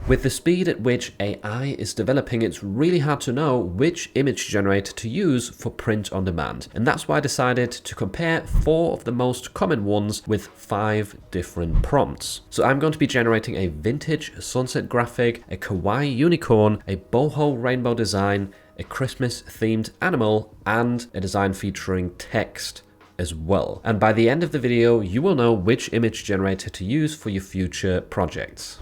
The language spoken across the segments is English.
With the speed at which AI is developing, it's really hard to know which image generator to use for print on demand. And that's why I decided to compare 4 of the most common ones with 5 different prompts. So I'm going to be generating a vintage sunset graphic, a kawaii unicorn, a boho rainbow design, a Christmas themed animal, and a design featuring text as well. And by the end of the video, you will know which image generator to use for your future projects.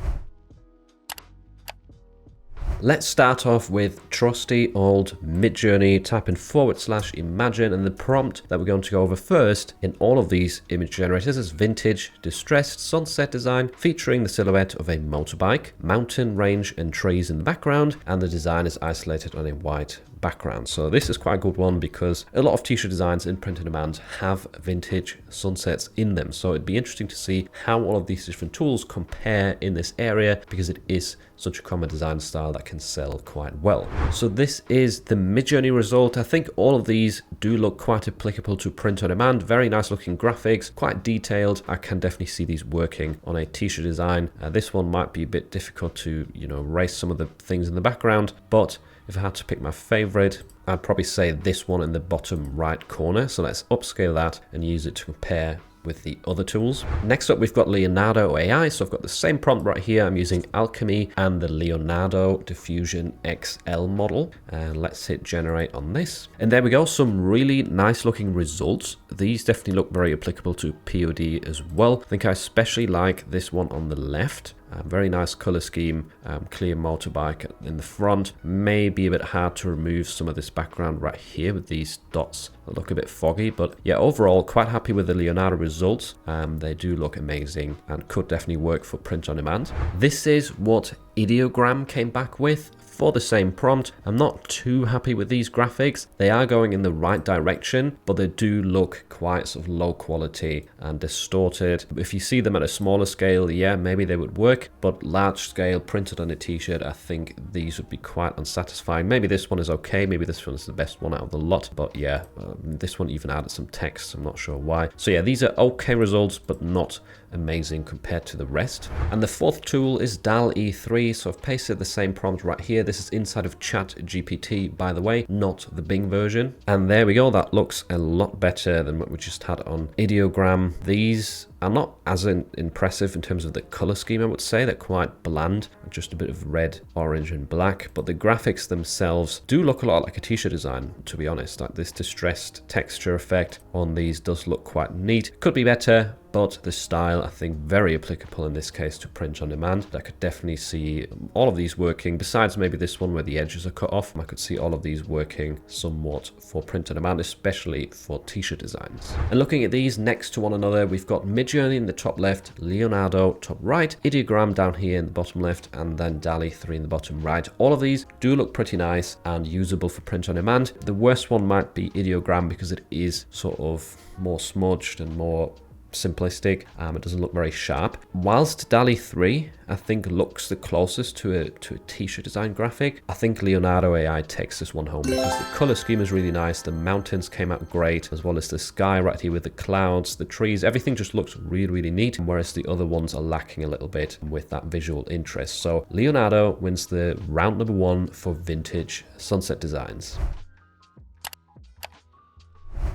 Let's start off with trusty old Midjourney. Type in /imagine, and the prompt that we're going to go over first in all of these image generators is vintage distressed sunset design featuring the silhouette of a motorbike, mountain range and trees in the background, and the design is isolated on a white background. So this is quite a good one because a lot of t-shirt designs in print on demand have vintage sunsets in them. So it'd be interesting to see how all of these different tools compare in this area because it is such a common design style that can sell quite well. So this is the Midjourney result. I think all of these do look quite applicable to print on demand. Very nice looking graphics, quite detailed. I can definitely see these working on a t-shirt design. This one might be a bit difficult to, erase some of the things in the background, but if I had to pick my favorite, I'd probably say this one in the bottom right corner. So let's upscale that and use it to compare with the other tools. Next up, we've got Leonardo AI. So I've got the same prompt right here. I'm using Alchemy and the Leonardo Diffusion XL model. And let's hit generate on this. And there we go. Some really nice looking results. These definitely look very applicable to POD as well. I think I especially like this one on the left. Very nice color scheme, clear motorbike in the front. Maybe a bit hard to remove some of this background right here with these dots that look a bit foggy, but yeah, overall quite happy with the Leonardo results. They do look amazing and could definitely work for print on demand. This is what Ideogram came back with for the same prompt. I'm not too happy with these graphics. They are going in the right direction, but they do look quite sort of low quality and distorted. If you see them at a smaller scale, yeah, maybe they would work, but large scale printed on a t-shirt, I think these would be quite unsatisfying. Maybe this one is okay. Maybe this one is the best one out of the lot, but yeah, this one even added some text. I'm not sure why. So yeah, these are okay results, but not amazing compared to the rest. And the fourth tool is DALL E3. So I've pasted the same prompt right here. This is inside of ChatGPT, by the way, not the Bing version. And there we go. That looks a lot better than what we just had on Ideogram. These are not as impressive in terms of the color scheme, I would say. They're quite bland, just a bit of red, orange, and black. But the graphics themselves do look a lot like a t-shirt design, to be honest. Like this distressed texture effect on these does look quite neat. Could be better, but the style, I think, very applicable in this case to print on demand. I could definitely see all of these working, besides maybe this one where the edges are cut off. I could see all of these working somewhat for print on demand, especially for t-shirt designs. And looking at these next to one another, we've got Midjourney in the top left, Leonardo top right, Ideogram down here in the bottom left, and then DALL E3 in the bottom right. All of these do look pretty nice and usable for print on demand. The worst one might be Ideogram because it is sort of more smudged and more simplistic. It doesn't look very sharp, whilst DALL E3 I think looks the closest to a t-shirt design graphic. I think Leonardo AI takes this one home because the color scheme is really nice. The mountains came out great, as well as the sky right here with the clouds, the trees. Everything just looks really neat, whereas the other ones are lacking a little bit with that visual interest. So Leonardo wins the round number 1 for vintage sunset designs.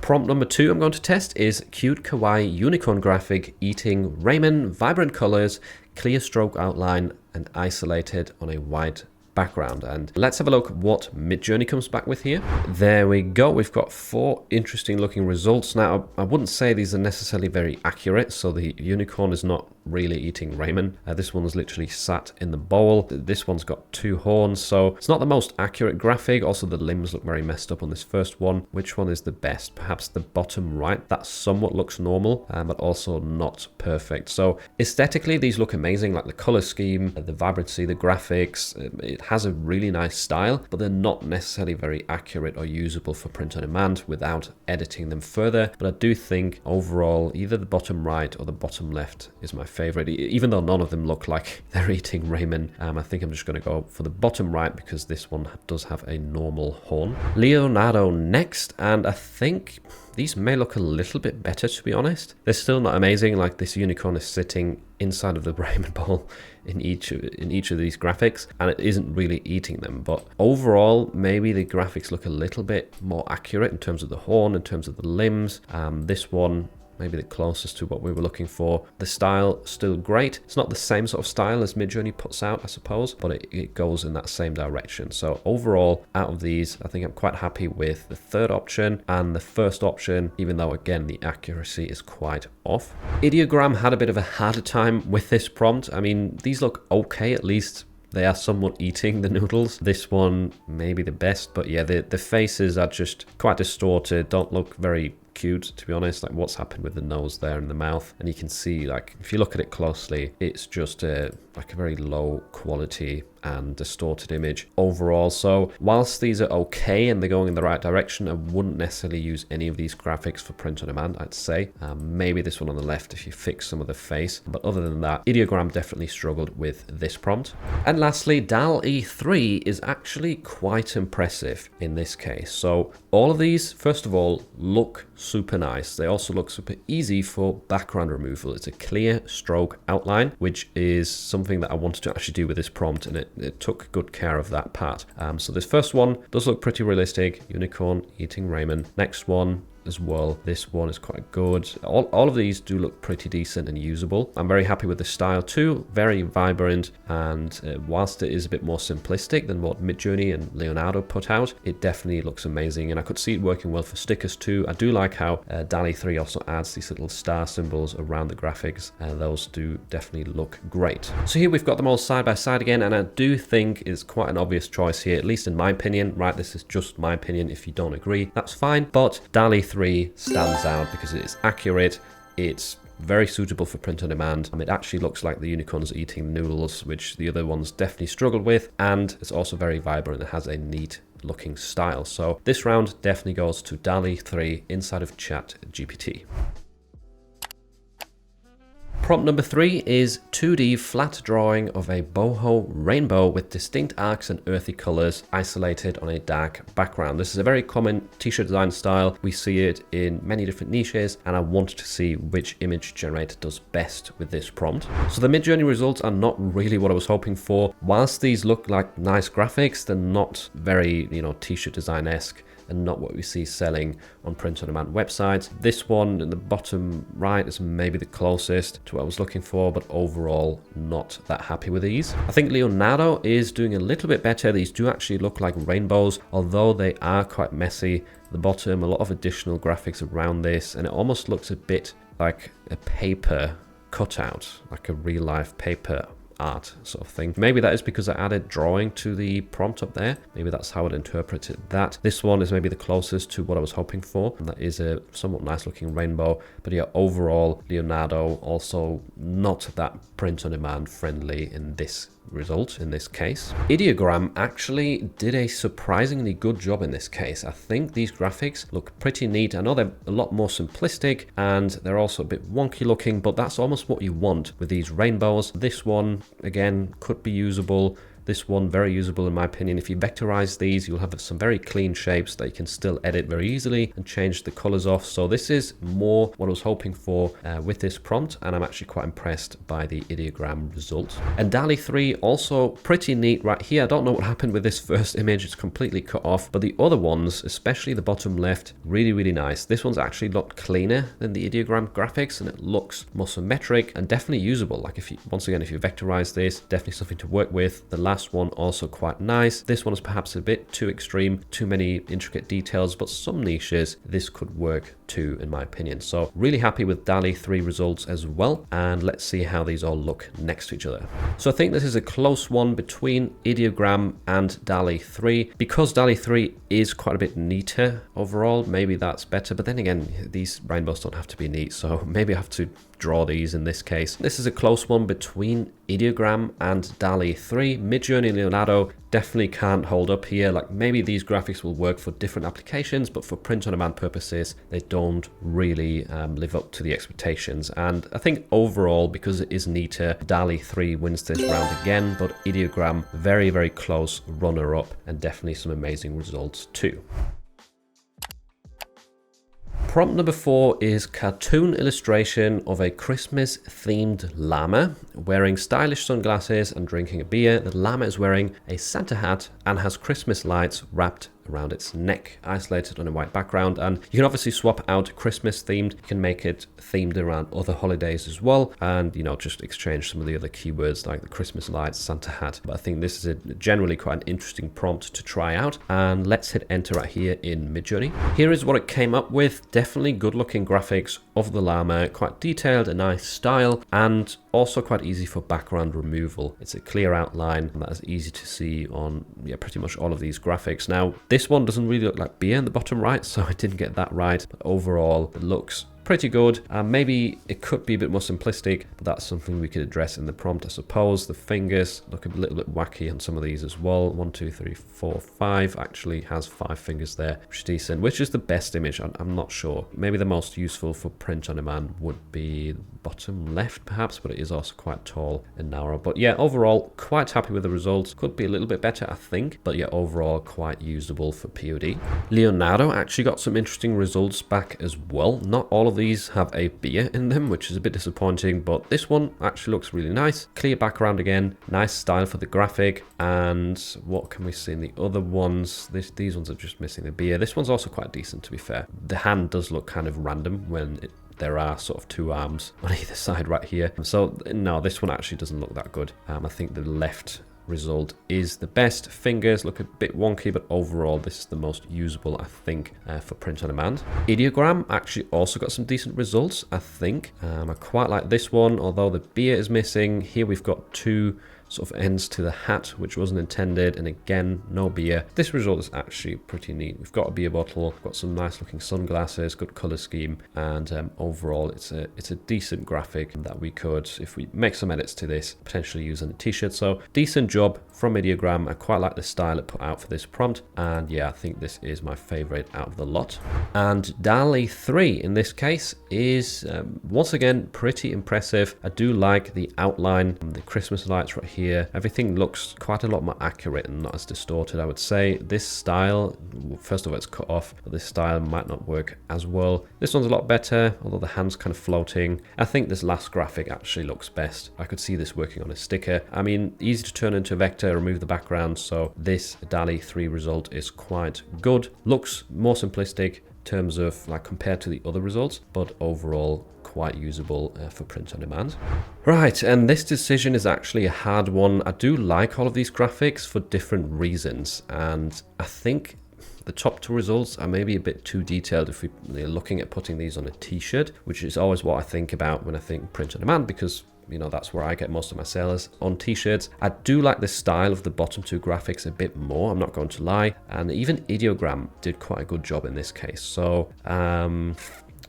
Prompt number 2 I'm going to test is cute kawaii unicorn graphic eating ramen, vibrant colors, clear stroke outline, and isolated on a white background. And let's have a look what Midjourney comes back with here. There we go. We've got 4 interesting looking results. Now, I wouldn't say these are necessarily very accurate. So the unicorn is not really eating ramen. This one's literally sat in the bowl. This one's got 2 horns. So it's not the most accurate graphic. Also, the limbs look very messed up on this first one. Which one is the best? Perhaps the bottom right. That somewhat looks normal, but also not perfect. So aesthetically, these look amazing. Like the color scheme, the vibrancy, the graphics. It has a really nice style, but they're not necessarily very accurate or usable for print on demand without editing them further. But I do think overall, either the bottom right or the bottom left is my favorite, even though none of them look like they're eating ramen. I think I'm just going to go for the bottom right because this one does have a normal horn. Leonardo next, and I think these may look a little bit better, to be honest. They're still not amazing. Like, this unicorn is sitting inside of the ramen bowl in each of these graphics, and it isn't really eating them. But overall, maybe the graphics look a little bit more accurate in terms of the horn, in terms of the limbs. This one, maybe the closest to what we were looking for. The style, still great. It's not the same sort of style as Midjourney puts out, I suppose, but it goes in that same direction. So overall, out of these, I think I'm quite happy with the third option and the first option, even though, again, the accuracy is quite off. Ideogram had a bit of a harder time with this prompt. I mean, these look okay, at least. They are somewhat eating the noodles. This one may be the best, but yeah, the faces are just quite distorted, don't look very cute, to be honest. Like, what's happened with the nose there and the mouth, and you can see, like, if you look at it closely, it's just like a very low quality and distorted image overall. So whilst these are okay and they're going in the right direction, I wouldn't necessarily use any of these graphics for print on demand, I'd say. Maybe this one on the left if you fix some of the face, but other than that, Ideogram definitely struggled with this prompt. And lastly, DALL E3 is actually quite impressive in this case. So all of these, first of all, look super nice. They also look super easy for background removal. It's a clear stroke outline, which is something that I wanted to actually do with this prompt, and it took good care of that part. So this first one does look pretty realistic. Unicorn eating ramen. Next one as well. This one is quite good. All of these do look pretty decent and usable. I'm very happy with the style too. Very vibrant, and whilst it is a bit more simplistic than what Midjourney and Leonardo put out, it definitely looks amazing, and I could see it working well for stickers too. I do like how DALL E3 also adds these little star symbols around the graphics, and those do definitely look great. So here we've got them all side by side again, and I do think it's quite an obvious choice here, at least in my opinion. Right, this is just my opinion. If you don't agree, that's fine, but DALL E3 stands out because it is accurate, it's very suitable for print on demand. It actually looks like the unicorn's eating noodles, which the other ones definitely struggled with, and it's also very vibrant and has a neat looking style. So this round definitely goes to DALL E3 inside of ChatGPT. Prompt number 3 is 2D flat drawing of a boho rainbow with distinct arcs and earthy colors isolated on a dark background. This is a very common t-shirt design style. We see it in many different niches, and I wanted to see which image generator does best with this prompt. So the Midjourney results are not really what I was hoping for. Whilst these look like nice graphics, they're not very, t-shirt design-esque, and not what we see selling on print-on-demand websites. This one in the bottom right is maybe the closest to what I was looking for, but overall not that happy with these. I think Leonardo is doing a little bit better. These do actually look like rainbows, although they are quite messy. At the bottom, a lot of additional graphics around this, and it almost looks a bit like a paper cutout, like a real-life paper art sort of thing. Maybe that is because I added drawing to the prompt up there. Maybe that's how I'd interpreted that. This one is maybe the closest to what I was hoping for, and that is a somewhat nice looking rainbow. But yeah, overall, Leonardo also not that print on demand friendly in this result in this case. Ideogram actually did a surprisingly good job in this case. I think these graphics look pretty neat. I know they're a lot more simplistic and they're also a bit wonky looking, but that's almost what you want with these rainbows. This one, again, could be usable. This one, very usable in my opinion. If you vectorize these, you'll have some very clean shapes that you can still edit very easily and change the colors off. So this is more what I was hoping for with this prompt, and I'm actually quite impressed by the Ideogram result. And DALL E3 also pretty neat right here. I don't know what happened with this first image. It's completely cut off, but the other ones, especially the bottom left, really, really nice. This one's actually a lot cleaner than the Ideogram graphics, and it looks more symmetric and definitely usable. Like if you, once again, if you vectorize this, definitely something to work with. The last one also quite nice. This one is perhaps a bit too extreme, too many intricate details, but some niches this could work too in my opinion. So really happy with DALL E3 results as well, and let's see how these all look next to each other. So I think this is a close one between Ideogram and DALL E3. Because DALL E3 is quite a bit neater overall, maybe that's better, but then again, these rainbows don't have to be neat, so maybe I have to draw these in this case. This is a close one between Ideogram and DALL E3. Midjourney and Leonardo definitely can't hold up here. Like maybe these graphics will work for different applications, but for print on demand purposes, they don't really live up to the expectations. And I think overall, because it is neater, DALL-E 3 wins this round again, but Ideogram, very, very close runner-up, and definitely some amazing results too. Prompt number 4 is cartoon illustration of a Christmas themed llama wearing stylish sunglasses and drinking a beer. The llama is wearing a Santa hat and has Christmas lights wrapped around its neck, isolated on a white background. And you can obviously swap out Christmas themed. You can make it themed around other holidays as well, and just exchange some of the other keywords like the Christmas lights, Santa hat. But I think this is generally quite an interesting prompt to try out. And let's hit enter right here in Midjourney. Here is what it came up with. Definitely good looking graphics of the llama, quite detailed, a nice style, and also quite easy for background removal. It's a clear outline that is easy to see on pretty much all of these graphics. Now this one doesn't really look like beer in the bottom right, so I didn't get that right, but overall it looks pretty good. Maybe it could be a bit more simplistic, but that's something we could address in the prompt, I suppose. The fingers look a little bit wacky on some of these as well. 1, 2, 3, 4, 5 actually has 5 fingers there, which is decent. Which is the best image? I'm not sure. Maybe the most useful for print on demand would be the bottom left perhaps, but it is also quite tall and narrow. But yeah, overall quite happy with the results. Could be a little bit better, I think, but yeah, overall quite usable for POD. Leonardo actually got some interesting results back as well. Not all of these have a beer in them, which is a bit disappointing, but this one actually looks really nice. Clear background again, nice style for the graphic. And what can we see in the other ones? These ones are just missing the beer. This one's also quite decent, to be fair. The hand does look kind of random when there are sort of 2 arms on either side right here. So no, this one actually doesn't look that good. I think the left result is the best. Fingers look a bit wonky, but overall this is the most usable, I think, for print on demand. Ideogram actually also got some decent results, I think. I quite like this one, although the beer is missing. Here we've got 2 sort of ends to the hat, which wasn't intended, and again no beer. This result is actually pretty neat. We've got a beer bottle, got some nice looking sunglasses, good color scheme, and overall it's a decent graphic that we could, if we make some edits to this, potentially use on a t-shirt. So decent job from Ideogram. I quite like the style it put out for this prompt, and yeah, I think this is my favorite out of the lot. And DALL-E 3 in this case is once again pretty impressive. I do like the outline, the Christmas lights right here. Everything looks quite a lot more accurate and not as distorted, I would say. This style, first of all, it's cut off, but this style might not work as well. This one's a lot better, although the hand's kind of floating. I think this last graphic actually looks best. I could see this working on a sticker. I mean, easy to turn into a vector, remove the background, so this DALL-E 3 result is quite good. Looks more simplistic in terms of like compared to the other results, but overall quite usable for print on demand. Right, and this decision is actually a hard one. I do like all of these graphics for different reasons, and I think the top 2 results are maybe a bit too detailed if we're looking at putting these on a t-shirt, which is always what I think about when I think print on demand, because that's where I get most of my sellers, on t-shirts. I do like the style of the bottom 2 graphics a bit more, I'm not going to lie, and even Ideogram did quite a good job in this case. So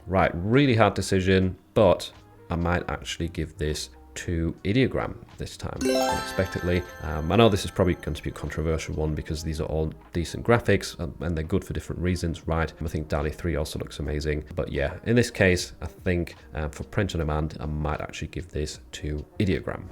right, really hard decision, but I might actually give this to Ideogram this time, unexpectedly. I know this is probably going to be a controversial one because these are all decent graphics and they're good for different reasons, right? I think DALL-E 3 also looks amazing, but yeah, in this case, I think for print on demand, I might actually give this to Ideogram.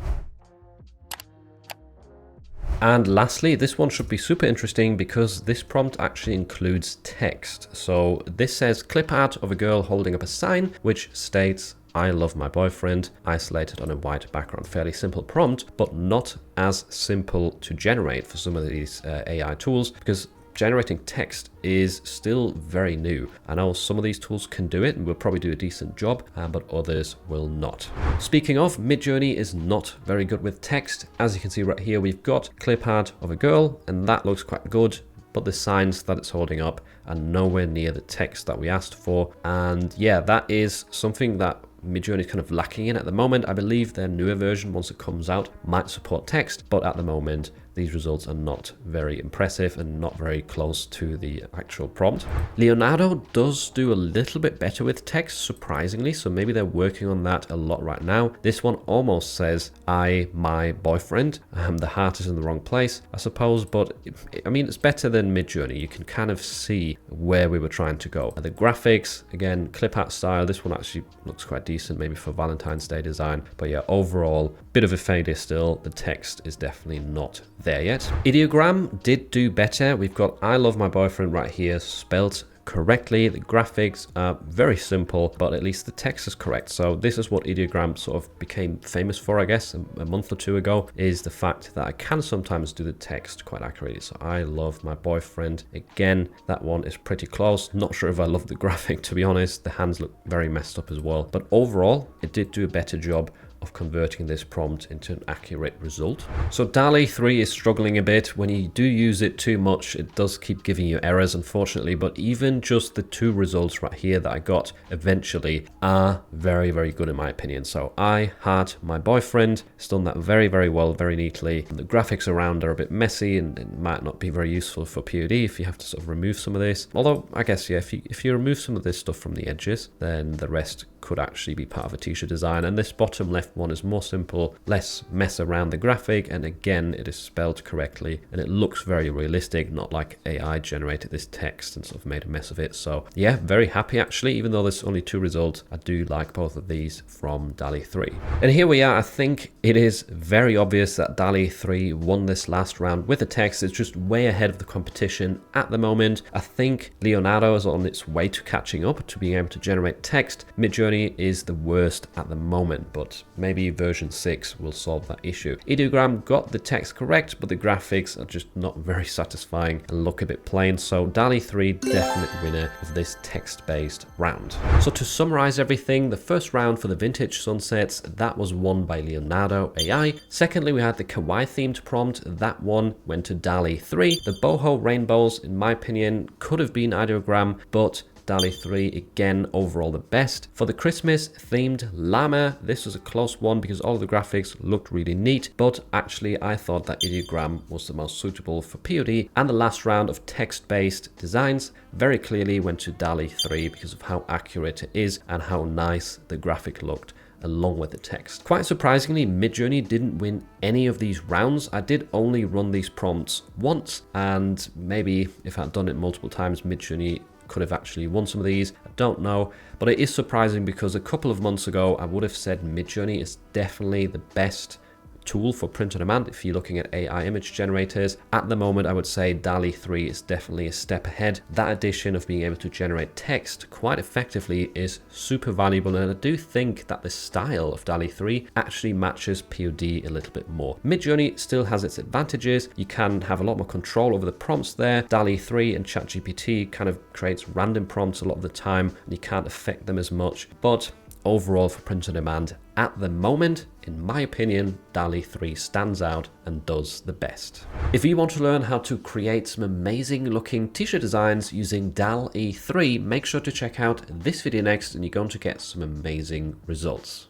And lastly, this one should be super interesting because this prompt actually includes text. So this says clip art of a girl holding up a sign which states, "I love my boyfriend," isolated on a white background. Fairly simple prompt, but not as simple to generate for some of these AI tools, because generating text is still very new. I know some of these tools can do it and will probably do a decent job, but others will not. Speaking of, Midjourney is not very good with text. As you can see right here, we've got clip art of a girl, and that looks quite good, but the signs that it's holding up are nowhere near the text that we asked for. And yeah, that is something that Midjourney is kind of lacking in at the moment. I believe their newer version, once it comes out, might support text, but at the moment these results are not very impressive and not very close to the actual prompt. Leonardo does do a little bit better with text, surprisingly, so maybe they're working on that a lot right now. This one almost says, I, my boyfriend. The heart is in the wrong place, I suppose, but I mean, it's better than Midjourney. You can kind of see where we were trying to go. The graphics, again, Clipart style. This one actually looks quite decent, maybe for Valentine's Day design. But yeah, overall, bit of a failure still. The text is definitely not there yet. Ideogram did do better. We've got I love my boyfriend right here, spelt correctly. The graphics are very simple, but at least the text is correct. So this is what Ideogram sort of became famous for, I guess, a month or two ago, is the fact that I can sometimes do the text quite accurately. So I love my boyfriend. Again, that one is pretty close. Not sure if I love the graphic, to be honest. The hands look very messed up as well. But overall, it did do a better job of converting this prompt into an accurate result. So DALL-E 3 is struggling a bit. When you do use it too much, it does keep giving you errors, unfortunately, but even just the two results right here that I got eventually are very, very good in my opinion. So I, heart, my boyfriend, it's done that very, very well, very neatly. And the graphics around are a bit messy and it might not be very useful for POD if you have to sort of remove some of this. Although I guess, yeah, if you remove some of this stuff from the edges, then the rest could actually be part of a t-shirt design. And this bottom left one is more simple, less mess around the graphic, and again it is spelled correctly and it looks very realistic, not like AI generated this text and sort of made a mess of it. So yeah, very happy actually, even though there's only two results. I do like both of these from DALL-E 3. And here we are. I think it is very obvious that DALL-E 3 won this last round with the text. It's just way ahead of the competition at the moment. I think Leonardo is on its way to catching up to being able to generate text. Midjourney is the worst at the moment, but maybe version 6 will solve that issue. Ideogram got the text correct, but the graphics are just not very satisfying and look a bit plain. So DALL-E 3, definite winner of this text-based round. So to summarize everything, the first round for the vintage sunsets, that was won by Leonardo AI. Secondly, we had the kawaii themed prompt. That one went to DALL-E 3. The boho rainbows, in my opinion, could have been Ideogram, but DALL-E 3, again, overall the best. For the Christmas themed llama, this was a close one because all of the graphics looked really neat, but actually I thought that Ideogram was the most suitable for POD. And the last round of text-based designs very clearly went to DALL-E 3 because of how accurate it is and how nice the graphic looked along with the text. Quite surprisingly, Midjourney didn't win any of these rounds. I did only run these prompts once, and maybe if I'd done it multiple times, Midjourney could have actually won some of these. I don't know, but it is surprising because a couple of months ago I would have said Midjourney is definitely the best tool for print on demand if you're looking at AI image generators. At the moment, I would say DALL-E 3 is definitely a step ahead. That addition of being able to generate text quite effectively is super valuable, and I do think that the style of DALL-E 3 actually matches POD a little bit more. Midjourney still has its advantages. You can have a lot more control over the prompts there. DALL-E 3 and ChatGPT kind of creates random prompts a lot of the time and you can't affect them as much, but overall for print on demand at the moment, in my opinion, DALL-E 3 stands out and does the best. If you want to learn how to create some amazing looking t-shirt designs using DALL-E 3, make sure to check out this video next and you're going to get some amazing results.